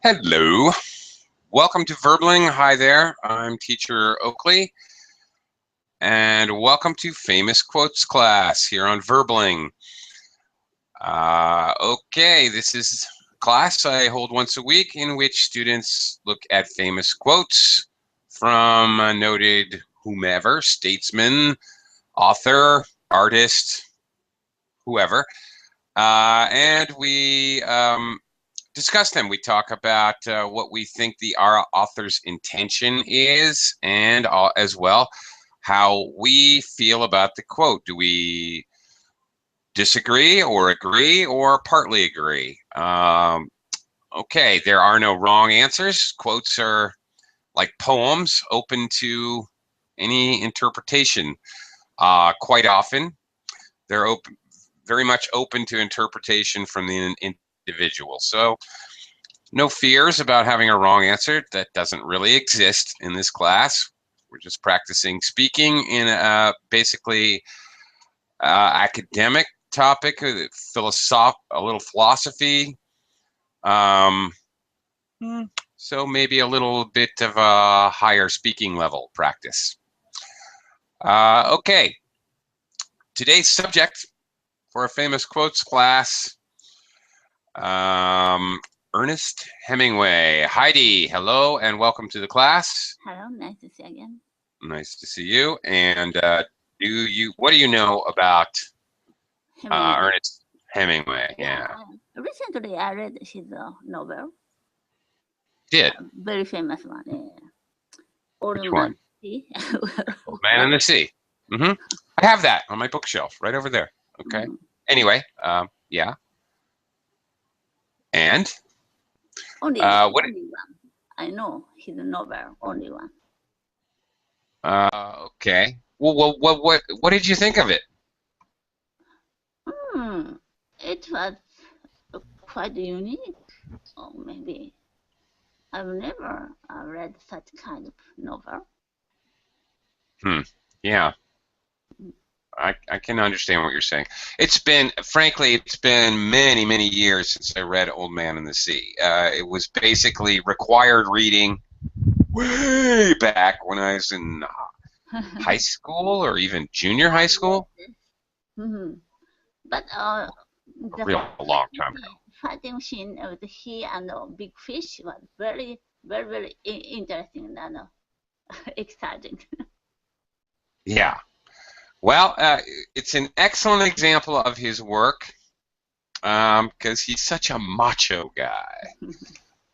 Hello. Welcome to Verbling. Hi there. I'm teacher Oakley. And welcome to Famous Quotes class here on Verbling. Okay, this is a class I hold once a week in which students look at famous quotes from a noted whomever, statesman, author, artist, whoever. And we discuss them. We talk about what we think our author's intention is, and as well how we feel about the quote. Do we disagree or agree or partly agree? Okay, there are no wrong answers. Quotes are like poems, open to any interpretation. Quite often, they're very much open to interpretation from the individual. So no fears about having a wrong answer. That doesn't really exist in this class. We're just practicing speaking in a basically academic topic, a little philosophy. So maybe a little bit of a higher speaking level practice. Okay, today's subject for a famous quotes class, Ernest Hemingway. Heidi, hello and welcome to the class. Hello, nice to see you again. Nice to see you. And what do you know about Ernest Hemingway? Yeah. Recently, I read his novel. Did? Very famous one. Which one? Old Man and the Sea. Mm-hmm. I have that on my bookshelf right over there. Okay. Anyway, yeah. And? Only one. I know his novel, only one. Okay. Well, what did you think of it? It was quite unique. Or maybe I've never read such kind of novel. Yeah. I can understand what you're saying. Frankly, it's been many, many years since I read Old Man and the Sea. It was basically required reading way back when I was in high school or even junior high school. But a long time ago. Fighting scene with he and big fish was very, very, very interesting and exciting. Yeah. Well, it's an excellent example of his work because he's such a macho guy.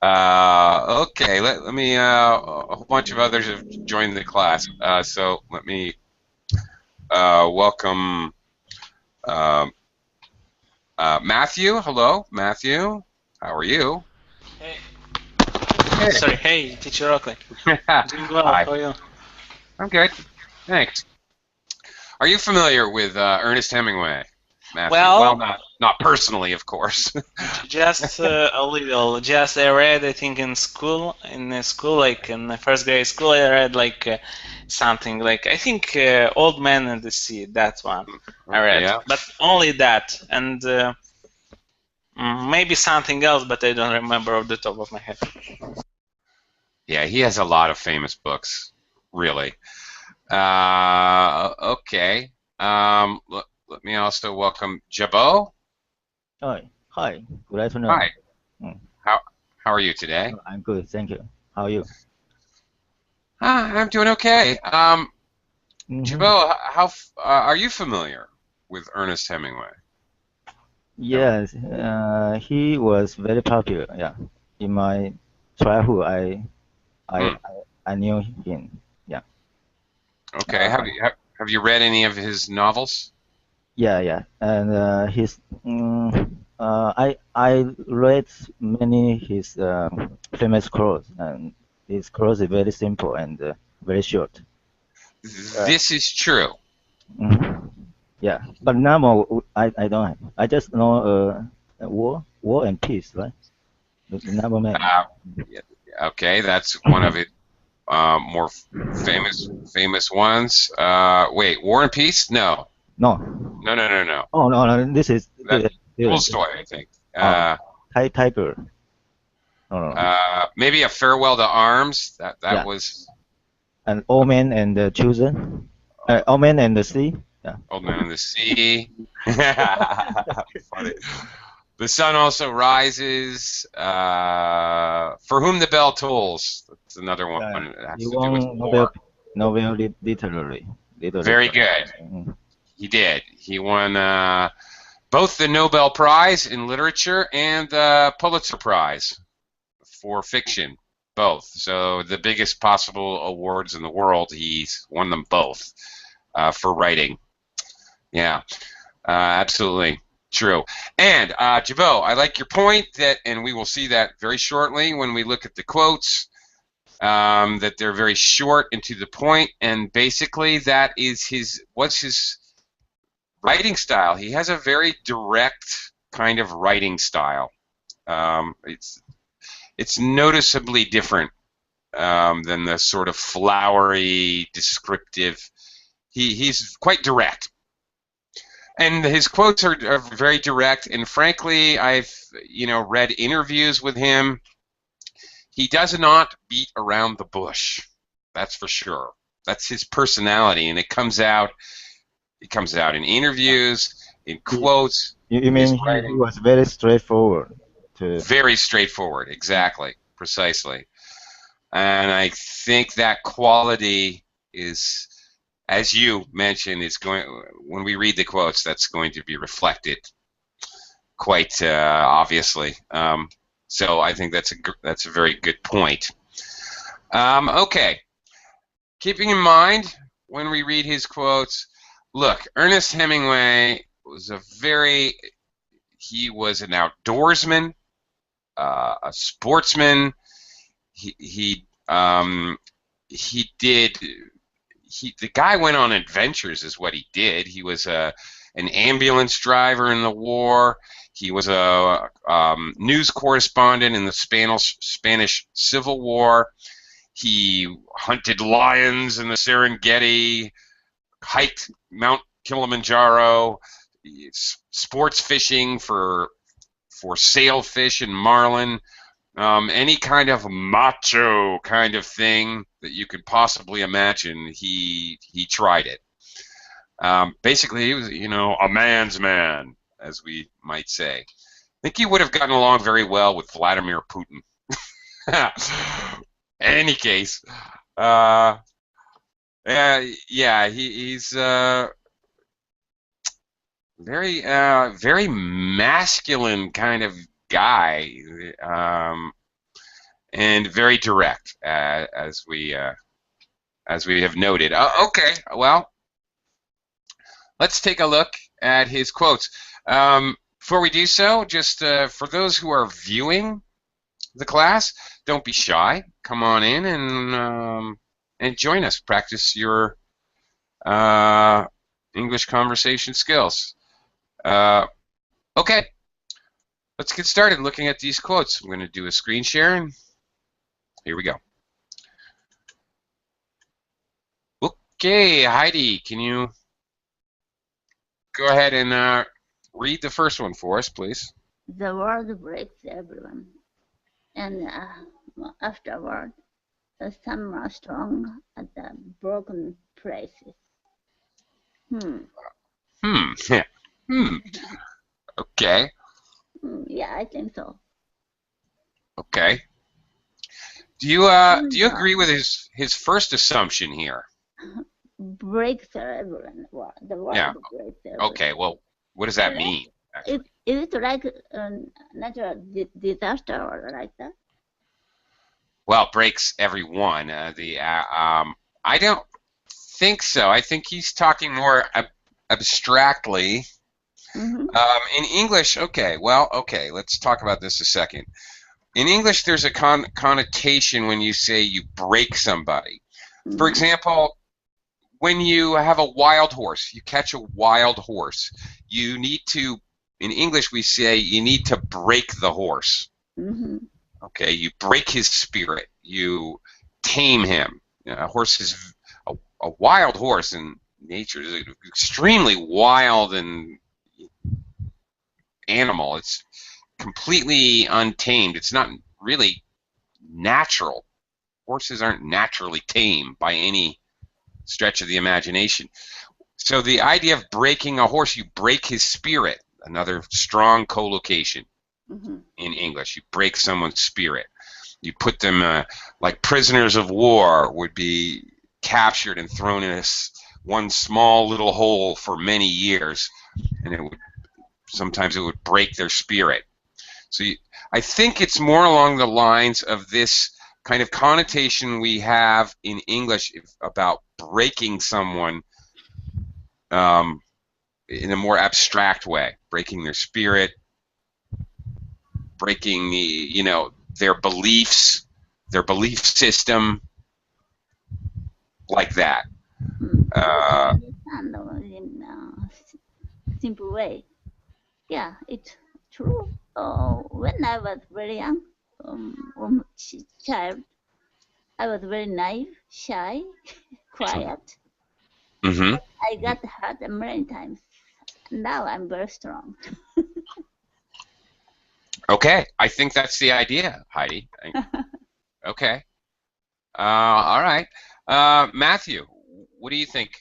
Okay, let me. A whole bunch of others have joined the class, so let me welcome Matthew. Hello, Matthew. How are you? Hey. Sorry. Hey, teacher Oakley. Doing well. Hi. How are you? I'm good. Thanks. Are you familiar with Ernest Hemingway, Matthew? Well, not personally, of course. Just a little. Just I read, I think, in school, like in the first grade school, I read like something like I think Old Man and the Sea. That's one I read, yeah. but only that, and maybe something else, but I don't remember off the top of my head. Yeah, he has a lot of famous books, really. Okay. Let me also welcome Jabo. Hi. Good afternoon. Hi. How are you today? I'm good, thank you. How are you? I'm doing okay. Jabo, how are you familiar with Ernest Hemingway? Yes, he was very popular. Yeah, in my childhood, I knew him. Yeah. Okay. Have you read any of his novels? Yeah, and I read many his famous quotes, and his quotes is very simple and very short. This is true. Yeah, but now I don't have. I just know war and peace, right? Number man. Okay, that's one of it. More famous ones. Wait, War and Peace? No. No. Oh, no. This is Tolstoy, I think. Tiger. Maybe a farewell to arms. That Yeah. was And Old Man and the Children. Old Man and the Sea. Yeah. Old Man in the Sea. Funny. The sun also rises. For whom the bell tolls. That's another one. It has He to do with won war. Nobel literary. Very good. Mhm. He did. He won both the Nobel Prize in Literature and the Pulitzer Prize for fiction. Both. So the biggest possible awards in the world, he's won them both for writing. Yeah, absolutely true. And Jabot, I like your point that, and we will see that very shortly when we look at the quotes, that they're very short and to the point, and basically that is what's his writing style. He has a very direct kind of writing style. It's noticeably different than the sort of flowery, descriptive. He's quite direct, and his quotes are very direct. And frankly, I've read interviews with him. He does not beat around the bush. That's for sure. That's his personality, and it comes out. It comes out in interviews, in quotes. You mean he was very straightforward? Very straightforward, exactly, precisely. And I think that quality is, as you mentioned, is going, when we read the quotes, that's going to be reflected quite obviously. So I think that's a very good point. Okay, keeping in mind when we read his quotes, look, Ernest Hemingway was he was an outdoorsman, a sportsman. The guy went on adventures, is what he did. He was an ambulance driver in the war. He was a news correspondent in the Spanish Civil War. He hunted lions in the Serengeti, hiked Mount Kilimanjaro, sports fishing for sailfish and marlin. Any kind of macho kind of thing that you could possibly imagine, he tried it. Basically, he was, a man's man, as we might say. I think he would have gotten along very well with Vladimir Putin. In any case, he's very masculine kind of guy, and very direct, as we have noted. Okay, well, let's take a look at his quotes. Before we do so, just for those who are viewing the class, don't be shy. Come on in and join us. Practice your English conversation skills. Okay, let's get started looking at these quotes. I'm going to do a screen share, and here we go. Okay, Heidi, can you go ahead and read the first one for us, please? The world breaks everyone, and afterward, some are strong at the broken places. Okay. Yeah, I think so. Okay. Do you agree with his first assumption here? Breaks everyone. The world breaks everyone. Okay. Well, what does that mean? Is it like natural disaster or like that? Well, breaks everyone. I don't think so. I think he's talking more abstractly. In English, okay, let's talk about this a second. In English, there's a connotation when you say you break somebody. For example, when you have a wild horse, you catch a wild horse, you need to, in English we say you need to break the horse. Okay, you break his spirit, you tame him. A horse is a wild horse in nature is an extremely wild and animal. It's completely untamed. It's not really natural. Horses aren't naturally tame by any stretch of the imagination. So the idea of breaking a horse, you break his spirit, another strong collocation in English. You break someone's spirit. You put them like prisoners of war would be captured and thrown in one small little hole for many years, and sometimes it would break their spirit. So I think it's more along the lines of this kind of connotation we have in English about breaking someone in a more abstract way, breaking their spirit, breaking their beliefs, their belief system, like that. In a simple way. Yeah, it's true. When I was very young, child, I was very naive, shy, quiet. I got hurt many times. Now I'm very strong. Okay, I think that's the idea, Heidi. Okay. All right. Matthew, what do you think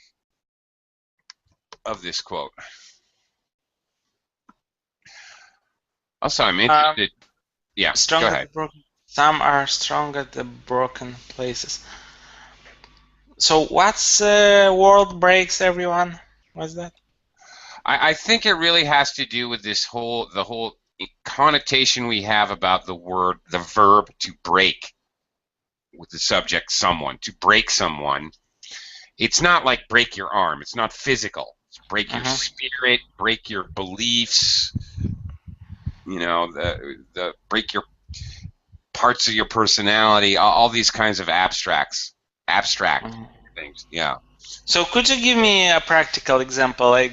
of this quote? Also, I'm interested. Yeah, go ahead. Some are strong at the broken places. So what's world breaks everyone? What's that? I think it really has to do with the whole connotation we have about the verb to break, with the subject someone, to break someone. It's not like break your arm. It's not physical. It's break your spirit, break your beliefs. The break your parts of your personality. All these kinds of abstract things. Yeah. So could you give me a practical example, what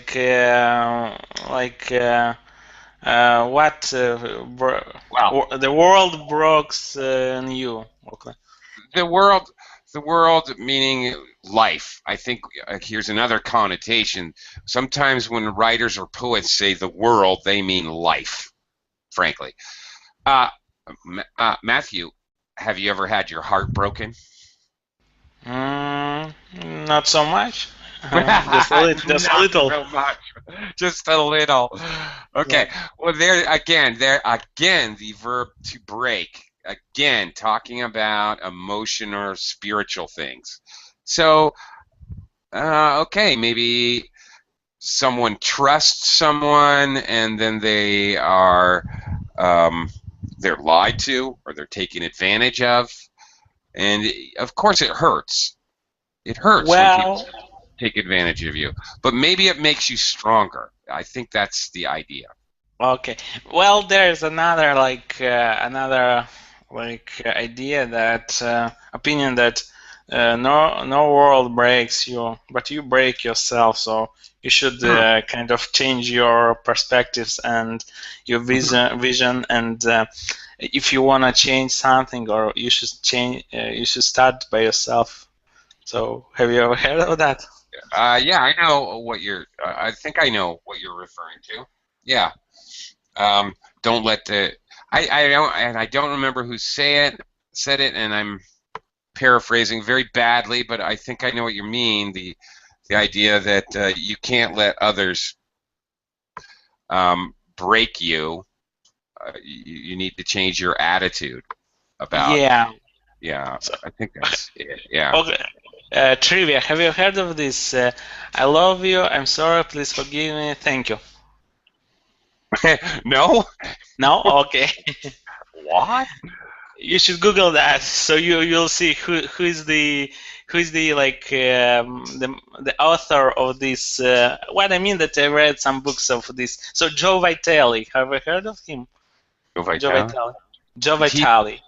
the world breaks in you? Okay. The world meaning life. I think here's another connotation. Sometimes when writers or poets say the world, they mean life, frankly. Matthew, have you ever had your heart broken? Not so much. Just a little. So much. Just a little. Okay. Yeah. Well, there again, the verb to break. Again, talking about emotion or spiritual things. So, okay, maybe someone trusts someone, and then they're lied to, or they're taken advantage of, and of course it hurts. It hurts when people take advantage of you, but maybe it makes you stronger. I think that's the idea. Okay. Well, there's another idea that opinion that no world breaks you, but you break yourself. So you should kind of change your perspectives and your vision. And if you want to change something, or you should change, you should start by yourself. So have you ever heard of that? Yeah, I know what you're. I think I know what you're referring to. Yeah. Don't let the. I don't remember who said it, and I'm paraphrasing very badly, but I think I know what you mean. The idea that you can't let others break you. You need to change your attitude about. Yeah. Yeah, I think that's it. Yeah. Okay. Trivia. Have you heard of this? I love you. I'm sorry. Please forgive me. Thank you. No. No. Okay. What? You should Google that, so you'll see who's the the author of this. What I mean that I read some books of this. So Joe Vitale. Have you heard of him? Joe Vitale. Joe Vitale.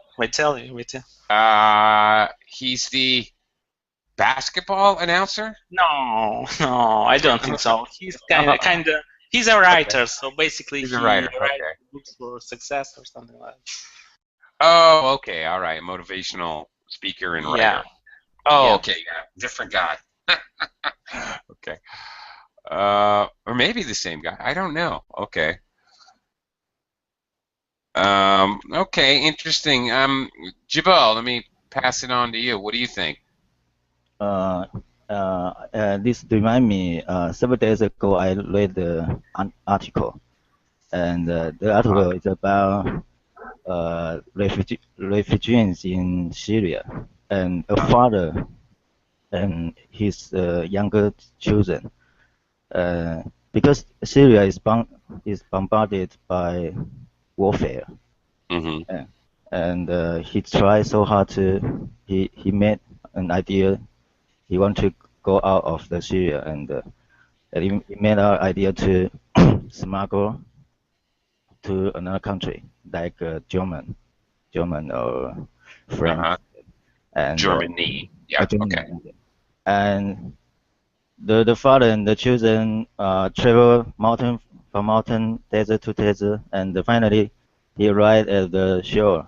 He's the basketball announcer? No, I don't think so. He's kind of. He's a writer, so basically he's a writer. Writes books for success or something like that. Oh, okay, all right. Motivational speaker and writer. Yeah. Oh, yeah. Okay, yeah, different guy. Okay. Or maybe the same guy. I don't know. Okay. Okay, interesting. Jabal, let me pass it on to you. What do you think? This remind me. Several days ago, I read an article, and the article is about refugees in Syria, and a father and his younger children. Because Syria is bombarded by warfare, Mm-hmm. and he tried so hard to he made an idea. He want to go out of the Syria, and he made an idea to smuggle to another country like German or French, Uh-huh. and Germany. Yeah. Okay. Germany. And the father and the children travel from mountain, desert to desert, and finally he arrived at the shore,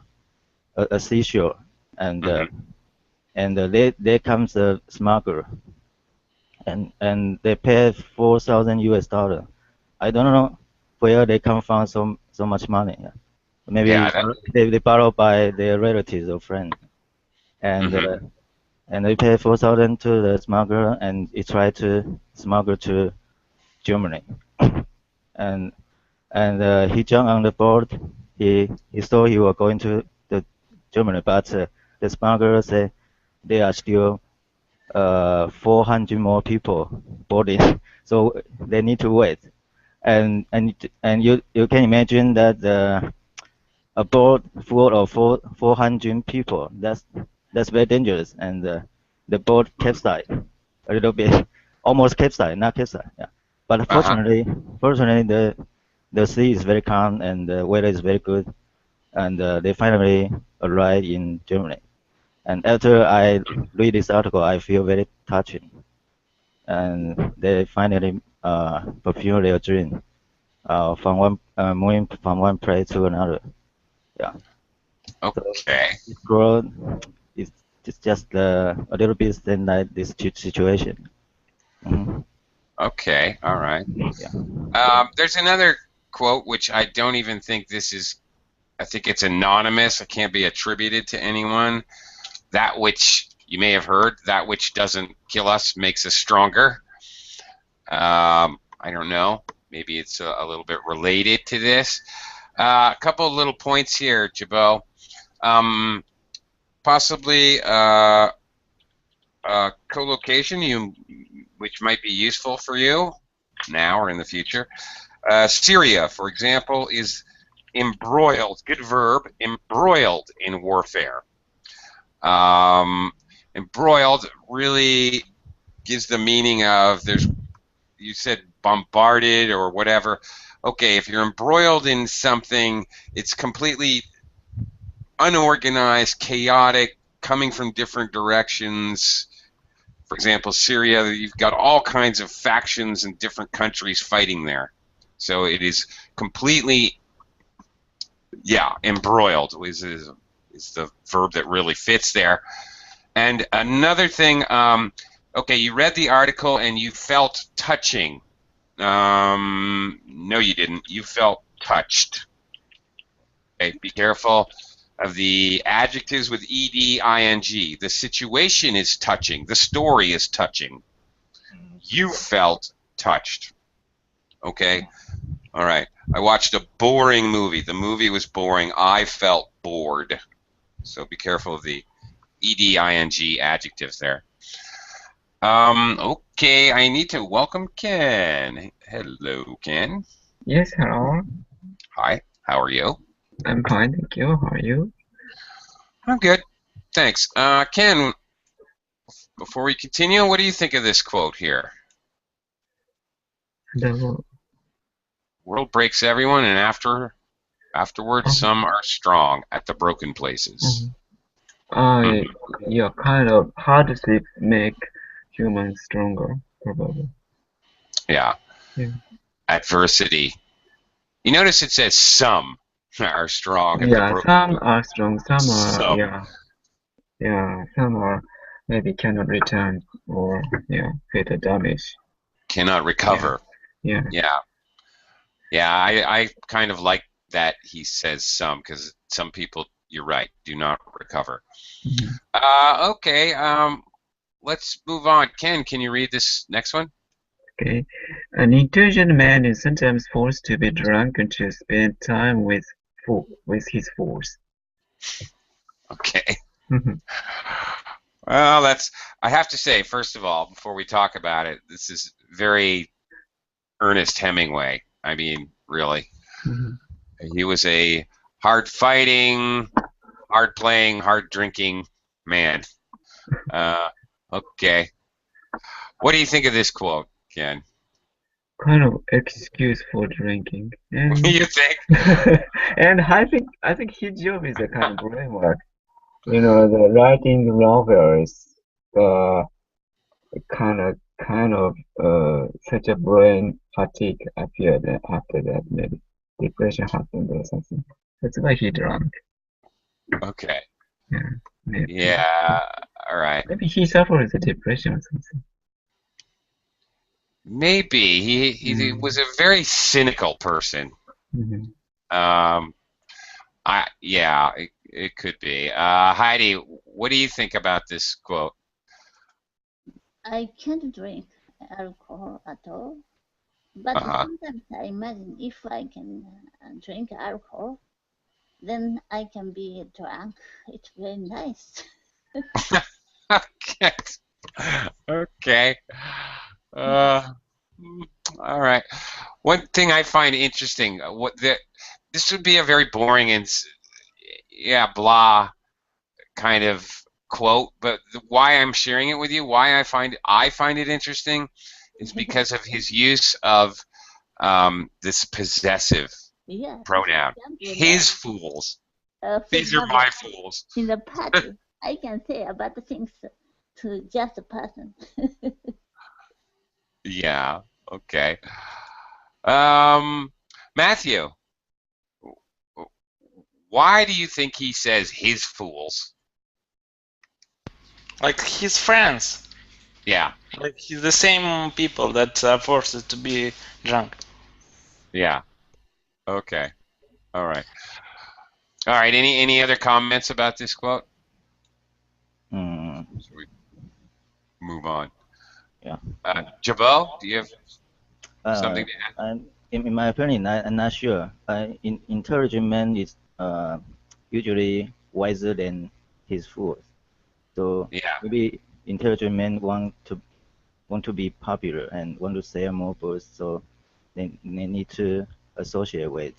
a seashore, and Mm-hmm. there comes a smuggler, and they pay 4,000 US dollar. I don't know where they come from so much money. Yeah. Maybe Yeah. That. they borrow by their relatives or friends, and Mm-hmm. they pay 4,000 to the smuggler, and he tried to smuggle to Germany, and he jumped on the boat. He thought he was going to the Germany, but the smuggler said there are still 400 more people boarding, so they need to wait. And you can imagine that a boat full of 400 people, that's very dangerous, and the boat capsized a little bit, almost capsized, not capsized. Yeah. But Uh-huh. fortunately, the sea is very calm and the weather is very good, and they finally arrived in Germany. And after I read this article, I feel very touching, and they finally fulfill their dream moving from one place to another. Yeah. So Okay. this growth is just a little bit than like this situation. Hmm. Okay. All right. Yeah. There's another quote which I don't even think this is. I think it's anonymous. It can't be attributed to anyone. That which you may have heard, that which doesn't kill us makes us stronger. I don't know. Maybe it's a little bit related to this. A couple of little points here, Jabot. Possibly co-location, which might be useful for you now or in the future. Syria, for example, is embroiled. Good verb. Embroiled in warfare. Embroiled really gives the meaning of you said bombarded or whatever. Okay, if you're embroiled in something, it's completely unorganized, chaotic, coming from different directions. For example, Syria, you've got all kinds of factions in different countries fighting there. So it is completely, embroiled is the verb that really fits there. And another thing, okay, you read the article and you felt touching. No, you didn't. You felt touched. Okay, be careful of the adjectives with ed, ing. The situation is touching. The story is touching. You felt touched. Okay? All right. I watched a boring movie. The movie was boring. I felt bored. So be careful of the ed, ing adjectives there. Okay, I need to welcome Ken. Hello, Ken. Yes, hello. Hi, how are you? I'm fine, thank you. How are you? I'm good. Thanks. Ken, before we continue, what do you think of this quote here? The World breaks everyone, and afterwards some are strong at the broken places. yeah, kind of hardships make humans stronger, probably. Yeah. Adversity. You notice it says some are strong at the broken Some are strong, some are, Some. some are maybe cannot return or, fatal damage. Cannot recover. Yeah. I kind of like that he says some, because some people, you're right, do not recover. Okay, let's move on. Ken, can you read this next one? Okay. An intelligent man is sometimes forced to be drunk and to spend time with his fools. Okay. Well, I have to say, first of all, before we talk about it, this is very Ernest Hemingway. I mean, really. He was a hard-fighting, hard-playing, hard-drinking man. Okay. What do you think of this quote, Ken? Kind of excuse for drinking. And You think? and I think his job is a kind of brain work. The writing novels, kind of such a brain fatigue appeared after that. Maybe depression happened or something. That's why he drank. Okay. Yeah, maybe. Yeah. All right. Maybe he suffers a depression or something. Maybe he was a very cynical person. Yeah, it could be. Heidi, what do you think about this quote? I can't drink alcohol at all, but sometimes I imagine if I can drink alcohol, then I can be drunk. It's very nice. Okay. Okay. All right. One thing I find interesting, this would be a very boring and blah kind of quote, but why I'm sharing it with you, why I find it interesting, is because of his use of this possessive pronoun. His fools. These are my fools. In the party, I can say about the things to just a person. Yeah. Okay. Matthew, why do you think he says his fools? Like his friends. Yeah. Like he's the same people that are forced to be drunk. Yeah. Okay. All right. All right. Any other comments about this quote? Should we move on? Yeah. Jabot, do you have something to add? In my opinion, I'm not sure. Intelligent man is usually wiser than his fools. So maybe intelligent men want to be popular and want to sell more books, so they need to associate with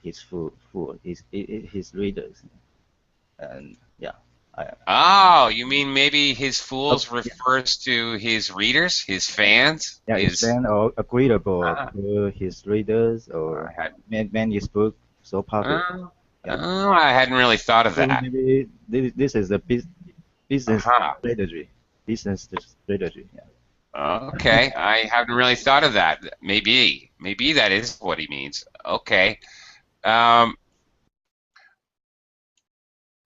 his readers, and you mean maybe his fools refers to his readers, his fans? Yeah, his fans are agreeable to his readers, or made his book so popular. Oh, I hadn't really thought of that. Maybe this is a business strategy. Business strategy. Yeah. Okay, I haven't really thought of that. Maybe that is what he means. Okay.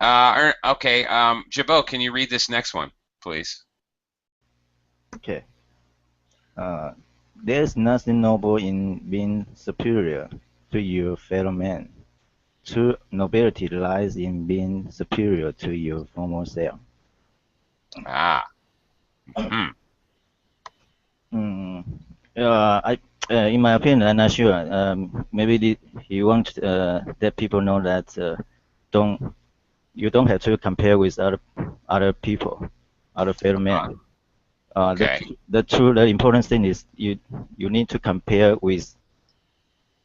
Okay. Jabot, can you read this next one, please? Okay. There's nothing noble in being superior to your fellow man. True nobility lies in being superior to your former self. In my opinion, I'm not sure. Maybe he wants that people know that you don't have to compare with other people, other fellow men. The important thing is you need to compare with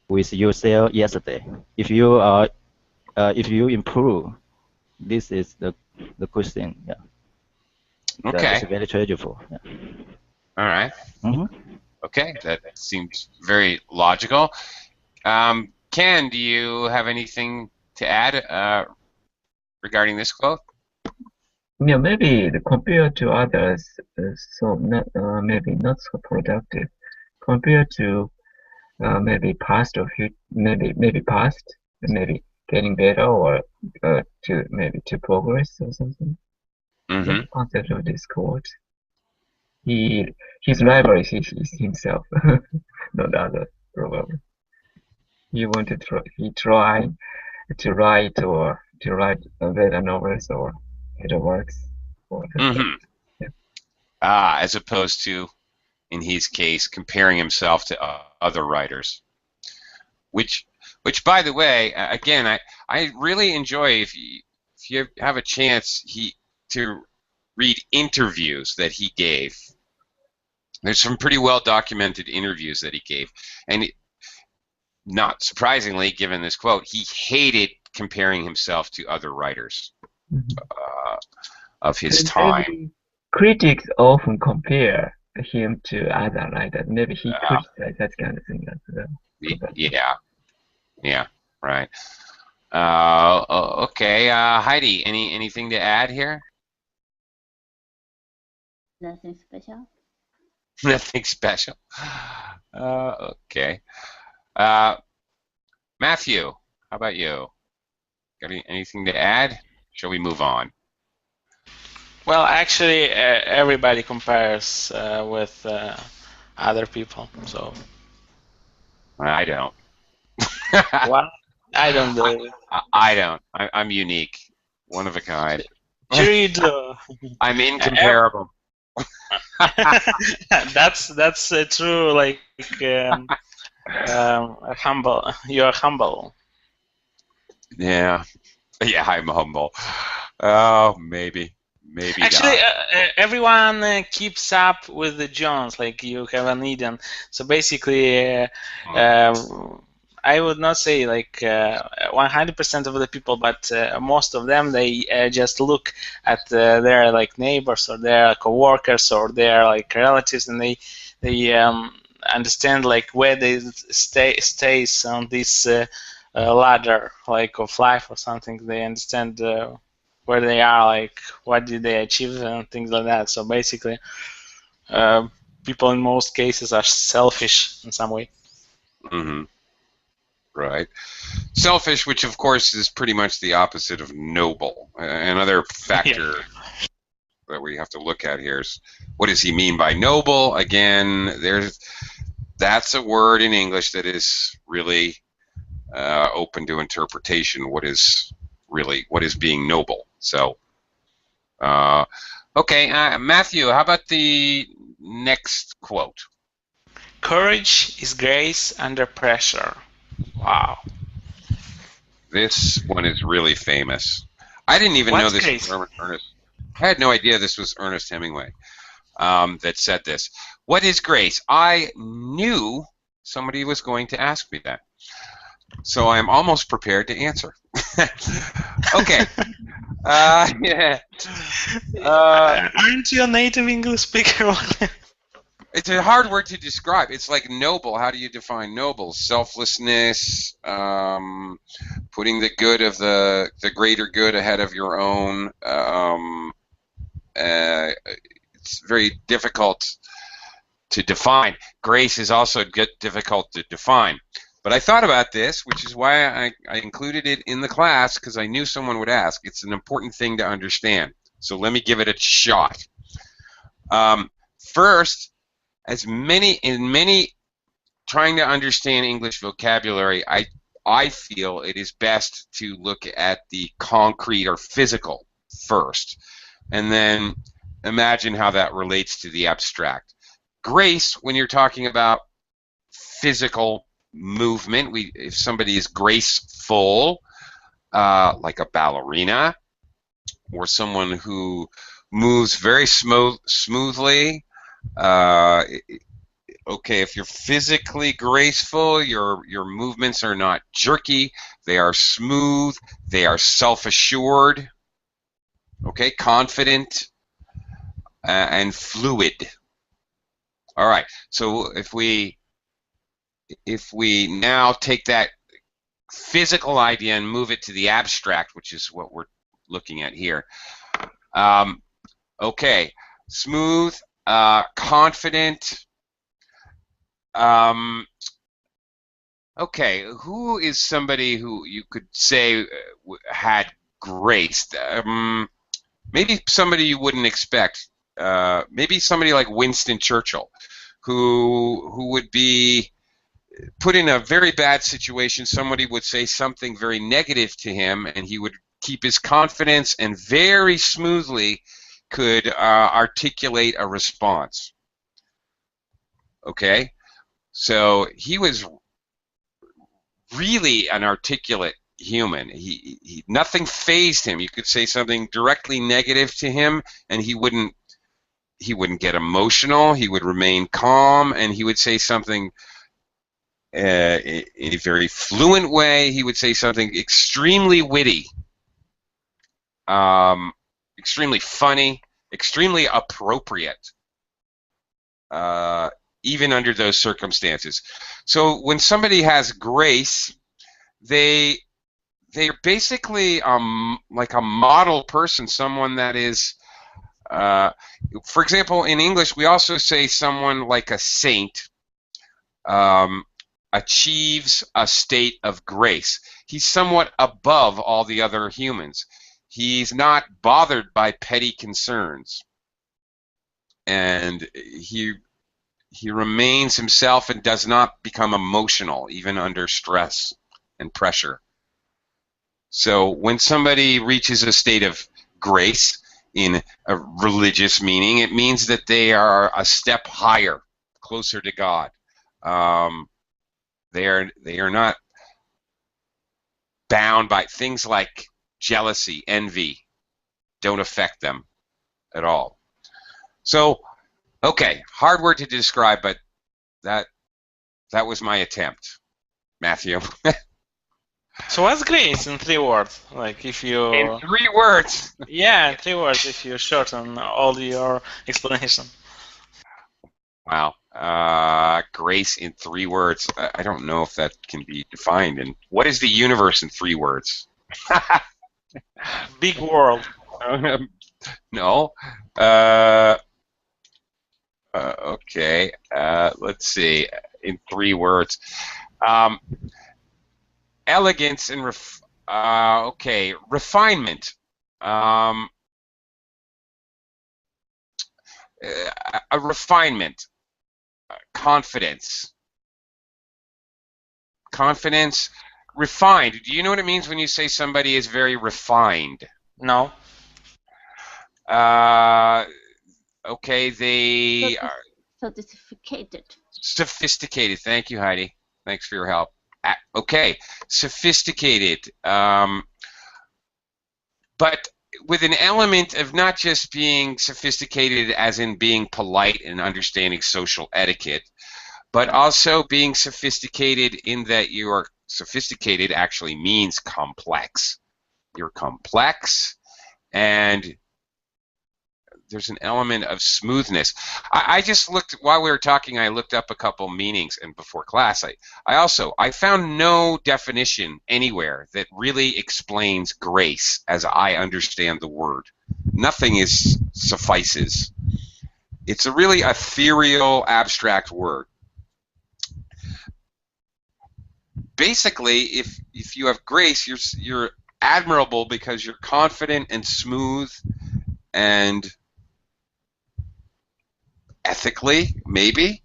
yourself yesterday. If you improve, this is the good thing. Yeah. Okay. That's very treasureful. Yeah. All right. Okay, that seems very logical. Ken, do you have anything to add regarding this quote? Yeah, maybe compared to others, so not maybe not so productive. Compared to maybe past or future, maybe past, maybe getting better, or to progress or something. That's the concept of this quote. His rival is himself, not other, probably. he wanted to he tried to write better novels or better works. Yeah. As opposed to, in his case, comparing himself to other writers. Which, by the way, again, I really enjoy if you have a chance to read interviews that he gave. There's some pretty well documented interviews that he gave, and not surprisingly, given this quote, he hated comparing himself to other writers of his time. Maybe critics often compare him to other writers. Maybe he criticized that kind of thing as well. Yeah, right. Okay, Heidi, anything to add here? Nothing special. Nothing special. Okay. Matthew, how about you? Got anything to add? Shall we move on? Well, actually, everybody compares with other people, so. I don't. What? I don't do it. I don't. I'm unique, one of a kind. Sure you do. I'm incomparable. That's true. Like humble. You're humble. Yeah, I'm humble. Oh, maybe Actually, not. everyone keeps up with the Jones. Like you have an Eden. So basically, I would not say like 100% of the people, but most of them, they just look at their like neighbors or their coworkers or their like relatives, and they understand like where they stays on this ladder like of life or something. They understand where they are, like what did they achieve and things like that. So basically, people in most cases are selfish in some way. Mm-hmm. Right. Selfish, which of course is pretty much the opposite of noble. Another factor that we have to look at here is, what does he mean by noble? Again, that's a word in English that is really open to interpretation. What is being noble? So, okay, Matthew, how about the next quote? Courage is grace under pressure. Wow. This one is really famous. I didn't even know this was Ernest. I had no idea this was Ernest Hemingway that said this. What is grace? I knew somebody was going to ask me that, so I'm almost prepared to answer. Okay. Yeah. Aren't you a native English speaker? It's a hard word to describe. It's like noble. How do you define noble? Selflessness, putting the good of the greater good ahead of your own. It's very difficult to define. Grace is also difficult to define. But I thought about this, which is why I included it in the class, because I knew someone would ask. It's an important thing to understand. So let me give it a shot. First, in many trying to understand English vocabulary, I feel it is best to look at the concrete or physical first, and then imagine how that relates to the abstract. Grace, when you're talking about physical movement, if somebody is graceful, like a ballerina, or someone who moves very smoothly. Okay, if you're physically graceful, your movements are not jerky, they are smooth, they are self-assured, okay, confident, and fluid. All right, so if we now take that physical idea and move it to the abstract, which is what we're looking at here. Okay, smooth, confident. Okay, who is somebody who you could say had grace? Maybe somebody you wouldn't expect. Maybe somebody like Winston Churchill, who would be put in a very bad situation, somebody would say something very negative to him, and he would keep his confidence and very smoothly could articulate a response. Okay? So he was really an articulate human. Nothing fazed him. You could say something directly negative to him, and he wouldn't get emotional. He would remain calm, and he would say something in a very fluent way. He would say something extremely witty, extremely funny, extremely appropriate, even under those circumstances. So when somebody has grace, they're basically like a model person, someone that is, for example, in English, we also say someone like a saint achieves a state of grace. He's somewhat above all the other humans. He's not bothered by petty concerns, and he remains himself and does not become emotional even under stress and pressure. So when somebody reaches a state of grace in a religious meaning, it means that they are a step higher, closer to God. They are not bound by things like jealousy, envy, don't affect them at all. So, okay, hard word to describe, but that was my attempt, Matthew. So what's grace in 3 words? Like if you... In 3 words? Yeah, in 3 words if you shorten all your explanation. Wow. Grace in 3 words. I don't know if that can be defined. And what is the universe in 3 words? Big world. No. Okay. Let's see. In 3 words. Elegance and okay, refinement. A refinement. Confidence. Confidence. Refined. Do you know what it means when you say somebody is very refined? No. Okay, they are sophisticated. Sophisticated. Thank you, Heidi. Thanks for your help. Okay, sophisticated, but with an element of not just being sophisticated as in being polite and understanding social etiquette, but also being sophisticated in that you are sophisticated actually means complex. You're complex, and there's an element of smoothness. I just looked, while we were talking, I looked up a couple meanings, and before class, I found no definition anywhere that really explains grace as I understand the word. Nothing suffices. It's a really ethereal, abstract word. Basically, if you have grace, you're admirable because you're confident and smooth and ethically, maybe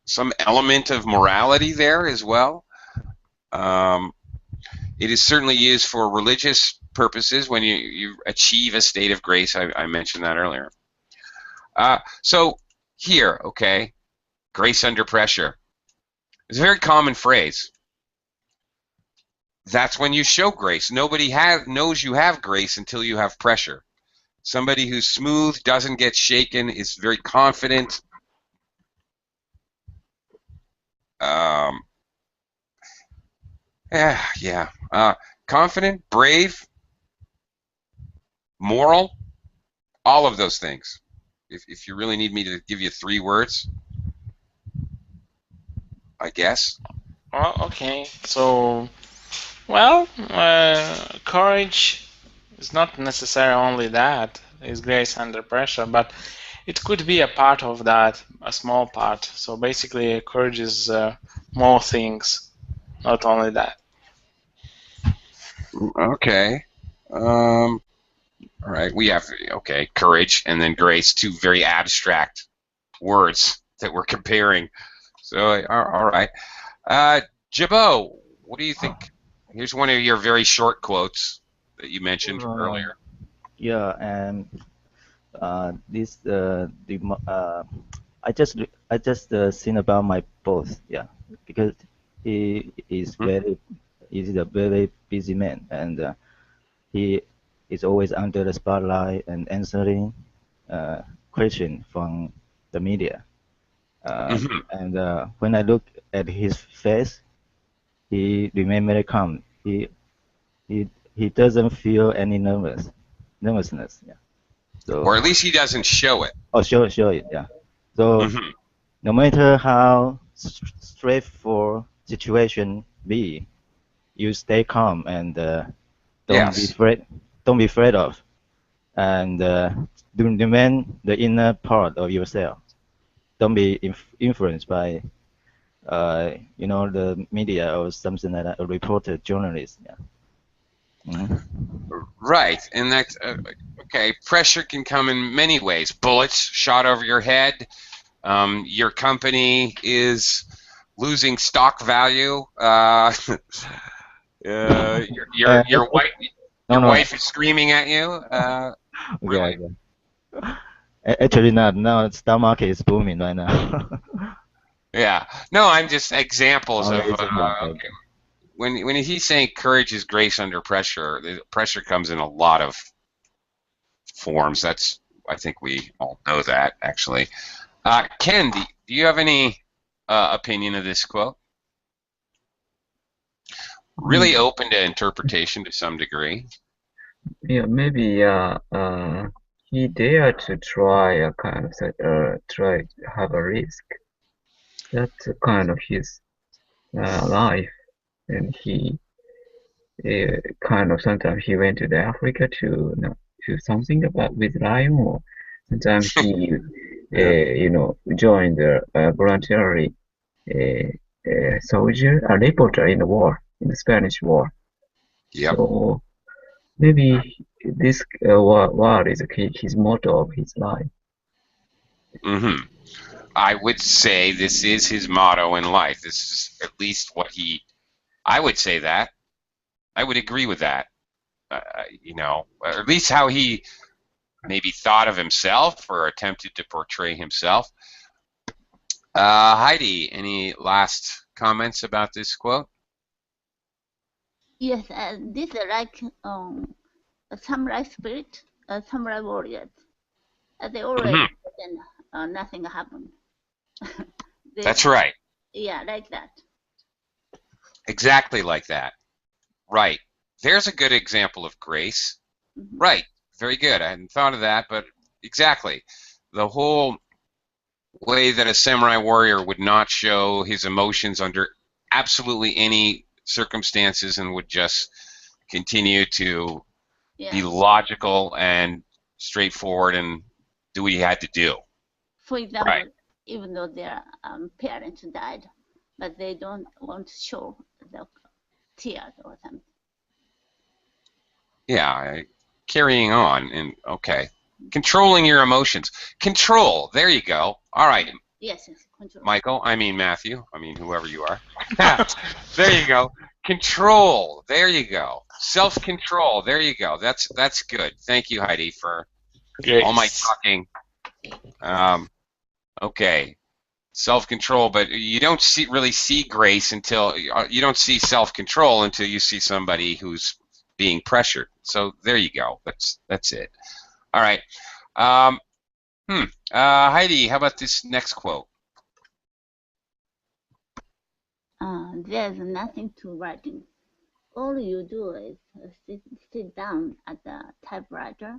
some element of morality there as well. It is certainly used for religious purposes when you achieve a state of grace. I mentioned that earlier. So here, okay, grace under pressure. It's a very common phrase. That's when you show grace. Nobody knows you have grace until you have pressure. Somebody who's smooth, doesn't get shaken, is very confident. Confident, brave, moral, all of those things. If you really need me to give you 3 words, I guess. Oh, okay. So, well, courage is not necessarily only that. Is grace under pressure, but it could be a part of that, a small part. So basically, courage is more things, not only that. Okay. All right. We have, okay, courage and then grace, 2 very abstract words that we're comparing. So, all right. Jabo, what do you think? Here's one of your very short quotes that you mentioned earlier. Yeah, and this I just seen about my boss. Yeah, because he is Hmm? he's a very busy man, and he is always under the spotlight and answering question from the media. Hmm. And when I look at his face, he remains very calm. He he doesn't feel any nervousness. Yeah. So, Or at least he doesn't show it. oh, sure, yeah. So, Hmm. no matter how straightforward situation be, you stay calm and don't be Yes. afraid. Don't be afraid of, and remain the inner part of yourself. Don't be influenced by, the media or something like that, a reporter, journalist. Yeah. Right. And that's okay. Pressure can come in many ways. Bullets shot over your head. Your company is losing stock value. And Your wife no, your no. wife is screaming at you. Okay, Really? okay. Actually, not. Now, stock market is booming right now. Yeah. No, I'm just examples Only of it's okay. okay. When he's saying courage is grace under pressure, the pressure comes in a lot of forms. That's I think we all know that actually. Ken, do you have any opinion of this quote? Really Mm, open to interpretation to some degree. yeah, maybe he dared to try a kind of try to have a risk. That's a kind of his life, and he kind of sometimes he went to the Africa to to something about with lion, or sometimes he Yeah. joined the voluntarily uh, soldier, a reporter in the war, in the Spanish War. Yep. So maybe this war is his motto of his life. Hmm. I would say this is his motto in life. This is at least what he. I would say that. I would agree with that. Or at least how he maybe thought of himself or attempted to portray himself. Heidi, any last comments about this quote? Yes, this is like a samurai spirit, a samurai warrior. They always Hmm. pretend nothing happened. That's right. Yeah, like that. Exactly like that. Right. There's a good example of grace. Mm-hmm. Right. Very good. I hadn't thought of that, but exactly. The whole way that a samurai warrior would not show his emotions under absolutely any circumstances and would just continue to be Yeah. logical and straightforward and do what he had to do. For example, Right. even though their parents died, but they don't want to show the tears or something. Yeah. Carrying on and okay. Controlling your emotions. Control. There you go. All right. Yes, control. Michael, I mean Matthew, I mean whoever you are. There you go. Control. There you go. Self-control. There you go. That's good. Thank you, Heidi, for all my Grace. talking. Okay. Self-control, but you don't really see grace until you don't see self-control until you see somebody who's being pressured. So there you go. That's it. All right. Heidi, how about this next quote? There's nothing to writing. All you do is sit down at the typewriter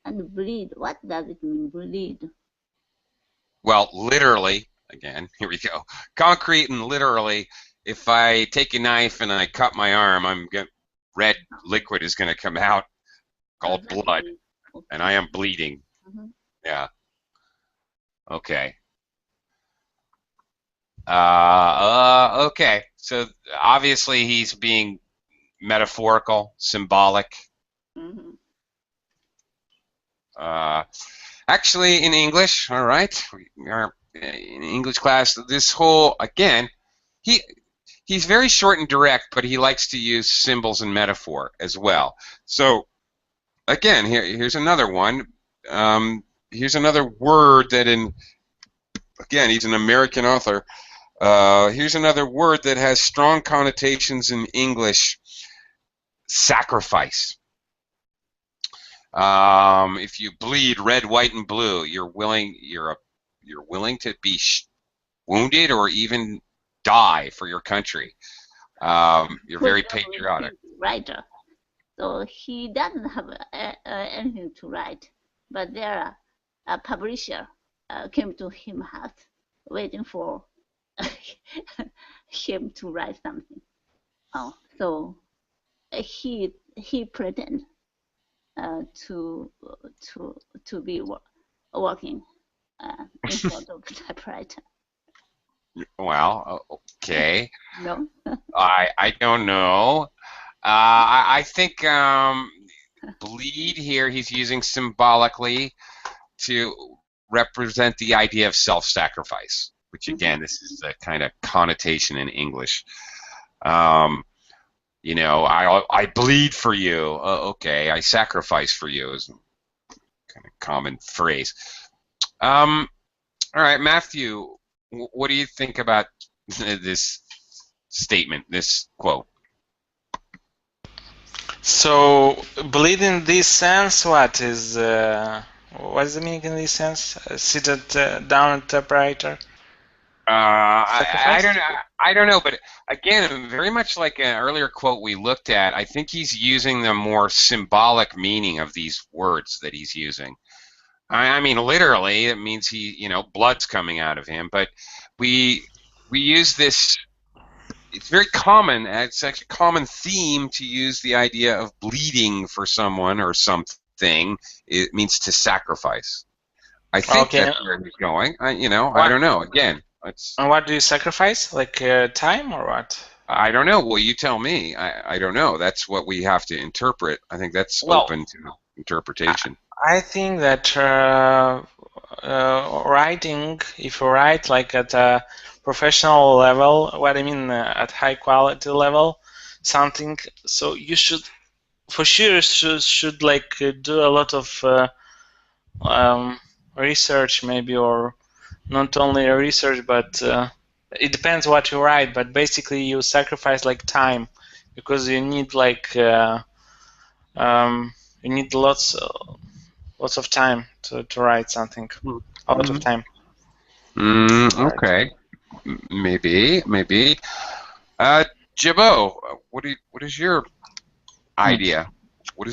and bleed. What does it mean, bleed? Well, literally, again, here we go. Concrete and literally, if I take a knife and I cut my arm, red liquid is going to come out called blood, Okay. and I am bleeding. Mm-hmm. Yeah. Okay. Okay. So obviously he's being metaphorical, symbolic. Mm-hmm. Actually, in English, all right, we are in English class. This whole again, he he's very short and direct, but he likes to use symbols and metaphor as well. So again, here's another one. Here's another word that again, he's an American author. Here's another word that has strong connotations in English: sacrifice. If you bleed red, white, and blue, you're willing to be wounded or even die for your country. You're very patriotic. Writer, so he doesn't have anything to write, but there a publisher came to him house waiting for him to write something. So he pretend to be working in front of typewriter. Well, okay. No. I don't know. I think bleed here he's using symbolically to represent the idea of self-sacrifice, which again, this is the kind of connotation in English. You know, I bleed for you. Okay, I sacrifice for you is a kind of common phrase. All right, Matthew, what do you think about this statement, this quote? So, bleed in this sense, what is the meaning in this sense? Seated down at typewriter? I don't know, but again, very much like an earlier quote we looked at, I think he's using the more symbolic meaning of these words that he's using. I mean, literally, it means blood's coming out of him, but we use this. It's very common. It's actually a common theme to use the idea of bleeding for someone or something. It means to sacrifice. I think that's where he's going. I don't know. Again, and what do you sacrifice? Like time or what? I don't know. Well, you tell me. I don't know. That's what we have to interpret. I think that's open to interpretation. I think that writing, if you write like at a professional level, what I mean at high quality level, something, so you should, for sure, should like do a lot of research maybe, or not only research, but it depends what you write, but basically you sacrifice like time, because you need like you need lots of time to write something. A lot of time. Okay. Maybe. Jibbo, what is your idea? What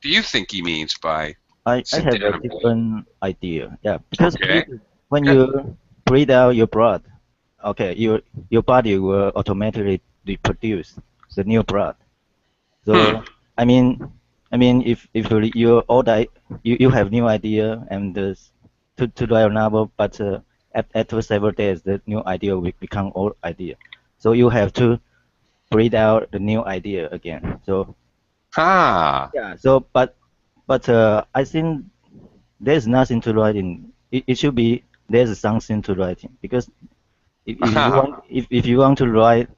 do you think he means by I have a different idea. Yeah, because when you breathe out your blood, okay, your body will automatically produce the new blood. So I mean, if you all die, you have new idea and to write a novel, but after several days, the new idea will become old idea. So you have to breathe out the new idea again. So yeah. So but I think there's nothing to writing. It should be there's something to writing, because if you want to write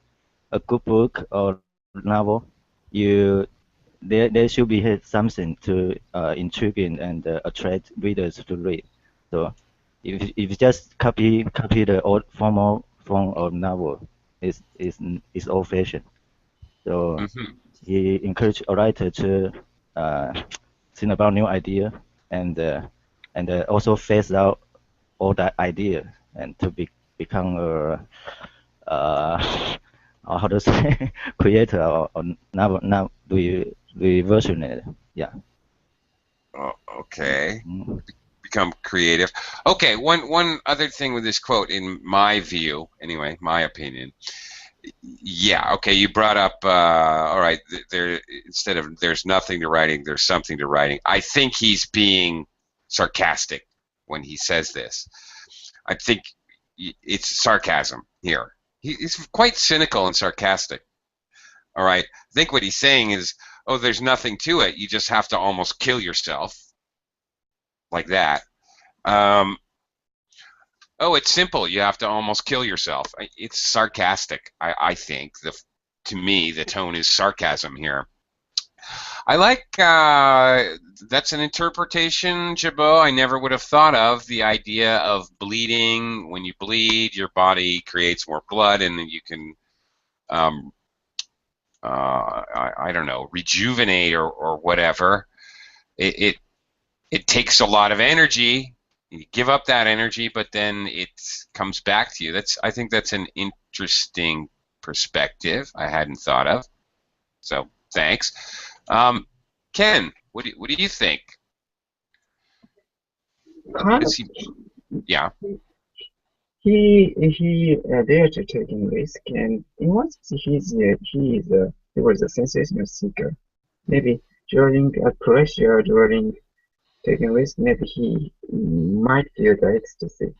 a good book or novel, there should be something to intrigue and attract readers to read. So if you just copy the old formal form of novel, is old fashioned. So he encouraged a writer to think about new idea and also phase out all that idea and to become how to say creator or now reversionary. Yeah. Okay. Become creative. Okay. One other thing with this quote, in my view, anyway, my opinion. Yeah. Okay. You brought up. All right. There, instead of there's nothing to writing, there's something to writing. I think he's being sarcastic when he says this. I think it's sarcasm here. He's quite cynical and sarcastic. All right. I think what he's saying is, oh, there's nothing to it. You just have to almost kill yourself, like that. Oh, it's simple. You have to almost kill yourself. It's sarcastic. I think to me the tone is sarcasm here. I like that's an interpretation, Jabot, I never would have thought of. The idea of bleeding. When you bleed, your body creates more blood, and then you can um, I don't know, rejuvenate or whatever. It takes a lot of energy. You give up that energy, but then it comes back to you. I think that's an interesting perspective I hadn't thought of. So thanks. Ken, what do you think? Kind of. Yeah. He dared to taking risk, and in one sense, he was a sensational seeker. Maybe during pressure, during taking risk, maybe he might feel the ecstasy,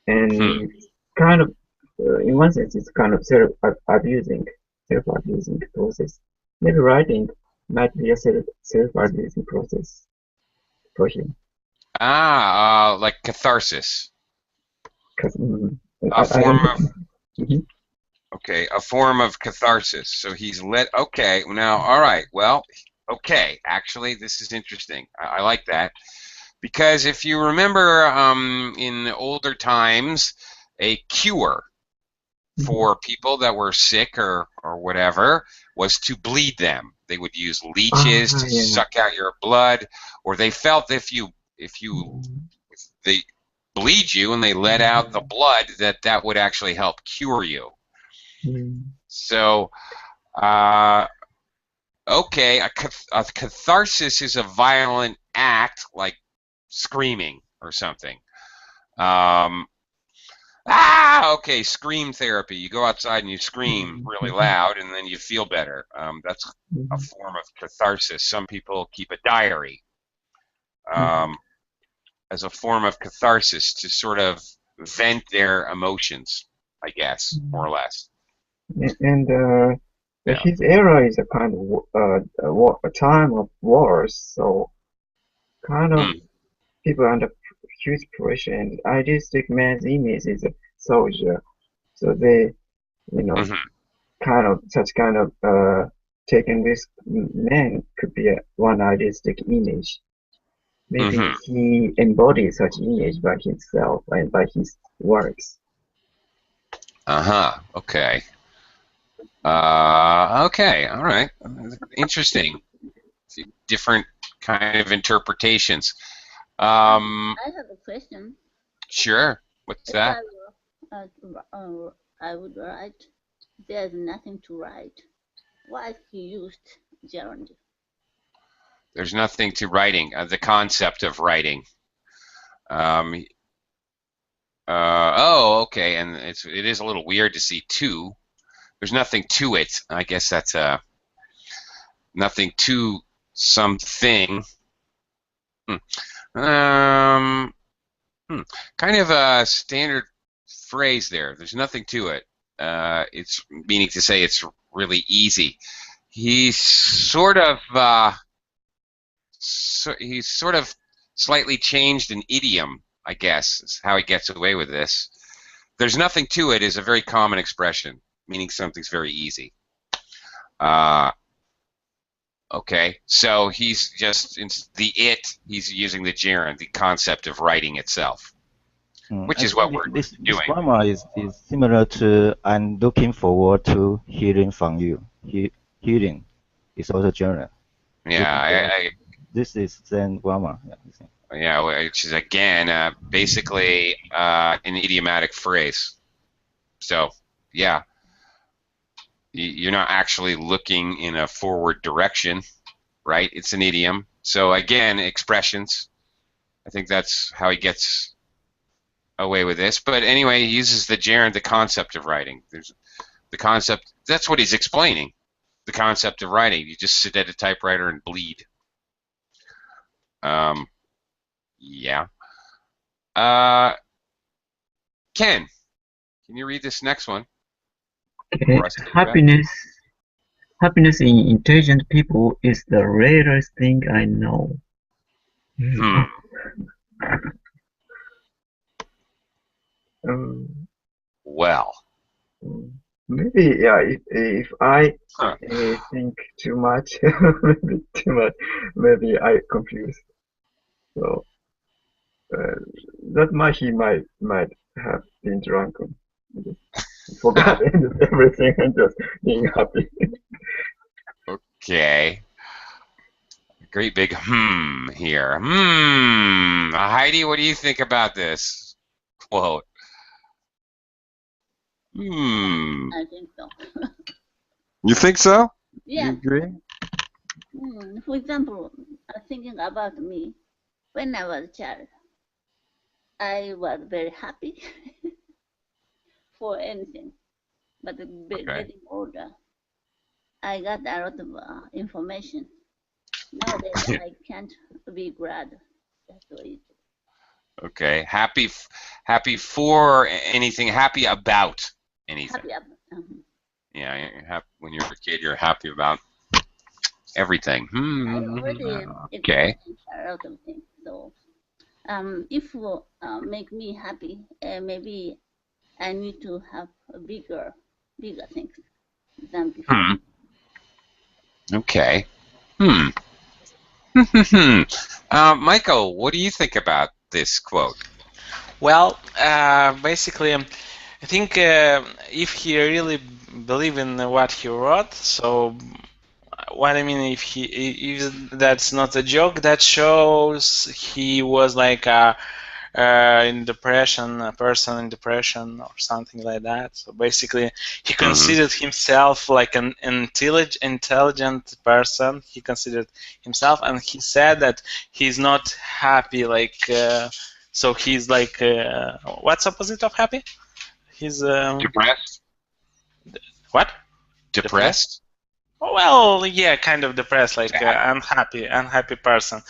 and kind of in one sense, it's kind of self-abusing process. Maybe writing might be a self-abusing process for him. Like catharsis. A form of okay, a form of catharsis. So he's okay, now all right, well, okay, actually this is interesting. I like that. Because if you remember in older times, a cure for people that were sick or whatever was to bleed them. They would use leeches to suck out your blood, or they felt if they bleed you and they let out the blood, that would actually help cure you. So, okay, a catharsis is a violent act like screaming or something. Okay, scream therapy. You go outside and you scream really loud, and then you feel better. That's a form of catharsis. Some people keep a diary as a form of catharsis to sort of vent their emotions, I guess, more or less. And his era is a kind of a time of wars, so kind of people under huge pressure, and idealistic man's image is a soldier, so they, such kind of taking risk man could be one idealistic image. Maybe he embodies such image by himself and by his works. Okay. Okay. All right. Interesting. Different kind of interpretations. I have a question. Sure. What's that? I would write. There's nothing to write. Why he used gerund? There's nothing to writing. The concept of writing. Oh, okay. And it is a little weird to see two. There's nothing to it. I guess that's nothing to something. Kind of a standard phrase there. There's nothing to it. It's meaning to say it's really easy. He's sort of slightly changed an idiom, I guess, is how he gets away with this. There's nothing to it is a very common expression, meaning something's very easy. Okay, so he's just he's using the gerund, the concept of writing itself, which is what we're doing. This grammar is similar to "I'm looking forward to hearing from you." Hearing is also gerund. Yeah, this is Zen grammar. Yeah, which is again basically an idiomatic phrase. So yeah. You're not actually looking in a forward direction, right? It's an idiom. So again, expressions. I think that's how he gets away with this. But anyway, he uses the gerund, the concept of writing. There's the concept. That's what he's explaining. The concept of writing. You just sit at a typewriter and bleed. Yeah. Ken, can you read this next one? Okay. Happiness in intelligent people is the rarest thing I know. Um, Well. Maybe yeah. If I Huh. think too much, maybe too much, maybe I confuse. So that much he might have been drunk. Just forgot everything and just being happy. Okay. Great big here. Heidi, what do you think about this quote? I think so. You think so? Yeah. You agree? For example, thinking about me, when I was a child, I was very happy for anything. But getting older, I got a lot of information. Nowadays, I can't be glad. That's the way. Okay. Happy for anything. Happy about anything. Happy about. Yeah. When you're a kid, you're happy about everything. I already Okay. experienced a lot of things. So, if make me happy, maybe I need to have bigger things than before. Okay. Michael, what do you think about this quote? Well, basically, I think if he really believed in what he wrote, so what I mean, if that's not a joke, that shows he was like in depression, a person in depression or something like that. So basically, he considered himself like an intelligent person. He considered himself, and he said that he's not happy. Like, so he's like, what's opposite of happy? He's Depressed? what? Depressed? Well, yeah, kind of depressed, like unhappy person.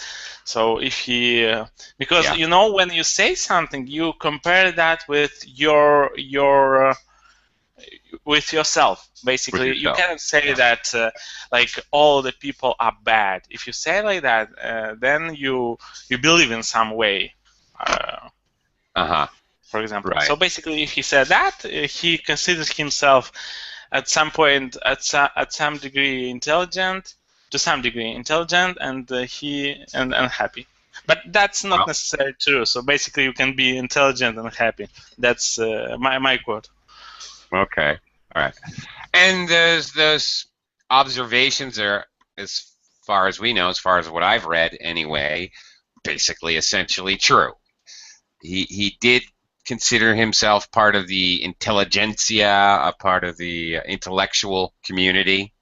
So if he, because you know, when you say something, you compare that with with yourself. Basically, With yourself. You cannot say that like all the people are bad. If you say like that, then you believe in some way. For example. Right. So basically, if he said that, he considers himself at some point, at some degree intelligent, to some degree intelligent, and and happy. But that's not necessarily true. So basically, you can be intelligent and happy. That's my quote. Okay. All right. And those observations are, as far as we know, as far as what I've read anyway, basically essentially true. He did consider himself part of the intelligentsia, a part of the intellectual community.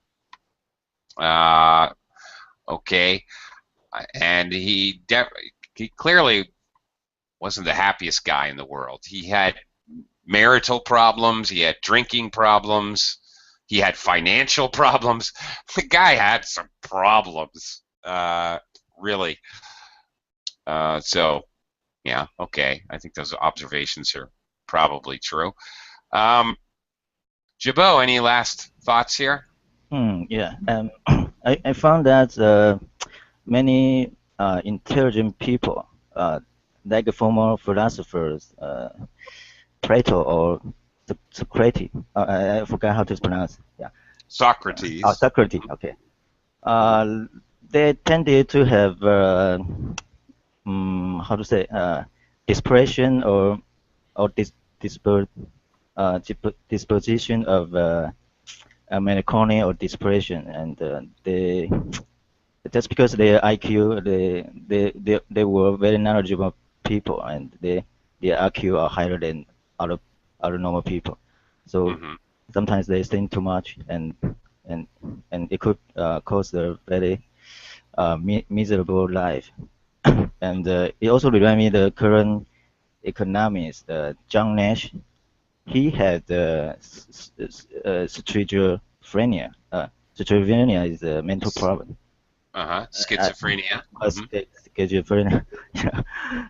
Okay, and he clearly wasn't the happiest guy in the world. He had marital problems, he had drinking problems, he had financial problems. The guy had some problems, really. So, yeah, okay. I think those observations are probably true. Jabo, any last thoughts here? Yeah. I found that many intelligent people, like former philosophers, Plato or Socrates. I forgot how to pronounce. Yeah. Socrates. Socrates. Okay. They tended to have how to say disposition or disposition of melancholy or depression, and they just because their IQ, they were very knowledgeable people, and their IQ are higher than other normal people. So sometimes they think too much, and it could cause a very miserable life. And it also reminds me the current economist, John Nash. He had schizophrenia. Schizophrenia is a mental problem. Schizophrenia. Schizophrenia. Yeah.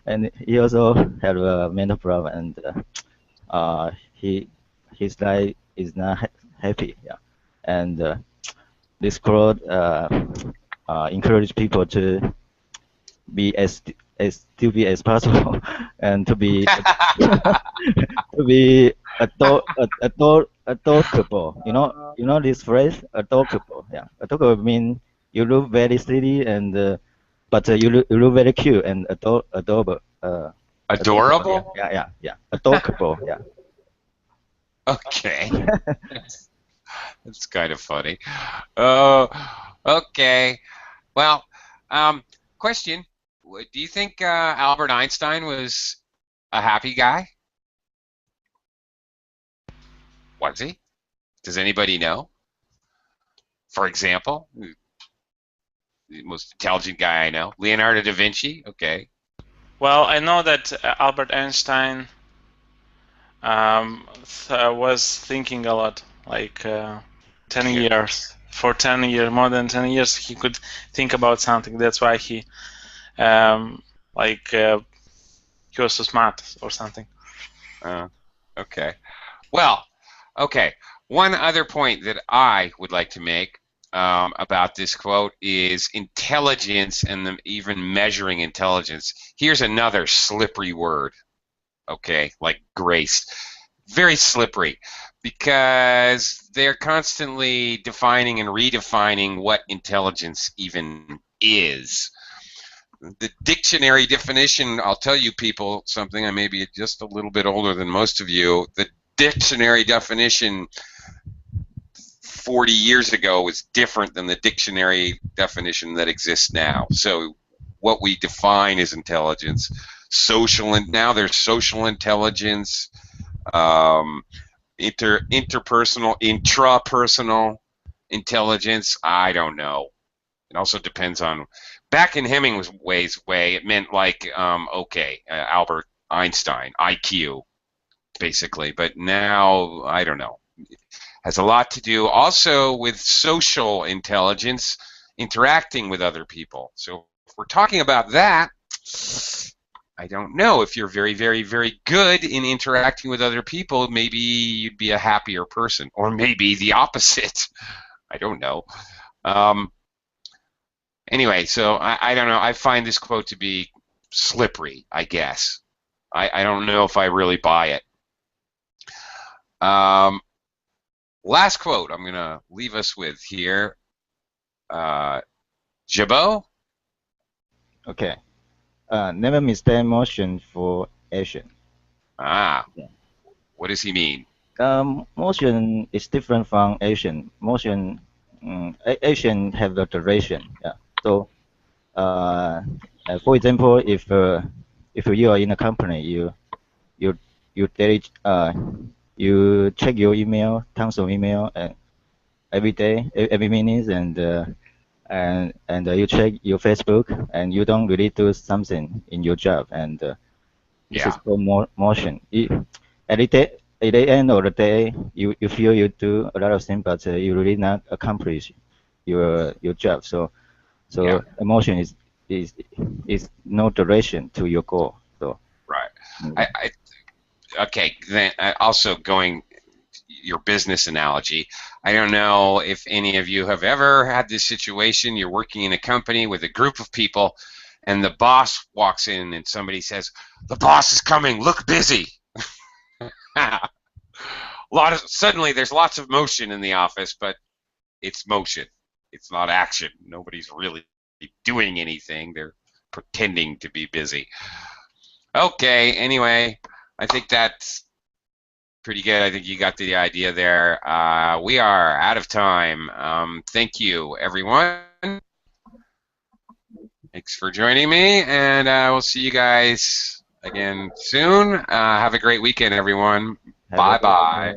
And he also had a mental problem, and his life is not happy. Yeah. And this quote encouraged people to be as as stupid as possible, and to be to be adorable. You know this phrase, adorable. Yeah, adorable mean you look very silly and but you look very cute and adorable. Adorable. Adorable? Yeah. Adorable. Yeah. Okay. That's kind of funny. Oh, okay. Well, question. Do you think Albert Einstein was a happy guy? Was he? Does anybody know? For example, the most intelligent guy I know, Leonardo da Vinci. Okay. Well, I know that Albert Einstein was thinking a lot, like 10 years. For 10 years, more than 10 years, he could think about something. That's why he was so smart or something. Okay. Well, okay. One other point that I would like to make about this quote is intelligence and even measuring intelligence. Here's another slippery word, okay, like grace. Very slippery because they're constantly defining and redefining what intelligence even is. The dictionary definition, I'll tell you people something, I may be just a little bit older than most of you, the dictionary definition 40 years ago was different than the dictionary definition that exists now. So what we define as intelligence, now there's social intelligence, interpersonal, intrapersonal intelligence, I don't know. It also depends on, back in Hemingway's way, it meant like, Albert Einstein, IQ, basically. But now, I don't know. It has a lot to do also with social intelligence, interacting with other people. So if we're talking about that, I don't know. If you're very, very, very good in interacting with other people, maybe you'd be a happier person. Or maybe the opposite. I don't know. Anyway, so I don't know. I find this quote to be slippery, I guess. I don't know if I really buy it. Last quote I'm going to leave us with here. Jabot? Okay. Never mistake motion for action. Ah. Yeah. What does he mean? Motion is different from action. Motion, action have the duration. Yeah. So, for example, if you are in a company, you you check your email, tons of email, every day, every minute, and you check your Facebook, and you don't really do something in your job, and this is called motion. At the end of the day, you feel you do a lot of things, but you really not accomplish your job. So emotion is no duration to your goal. So right. Okay. Then also going your business analogy. I don't know if any of you have ever had this situation. You're working in a company with a group of people, and the boss walks in, and somebody says, "The boss is coming. Look busy." Suddenly there's lots of motion in the office, but it's motion. It's not action. Nobody's really doing anything. They're pretending to be busy. Okay, anyway, I think that's pretty good. I think you got the idea there. We are out of time. Thank you, everyone. Thanks for joining me, and we'll see you guys again soon. Have a great weekend, everyone. Bye-bye.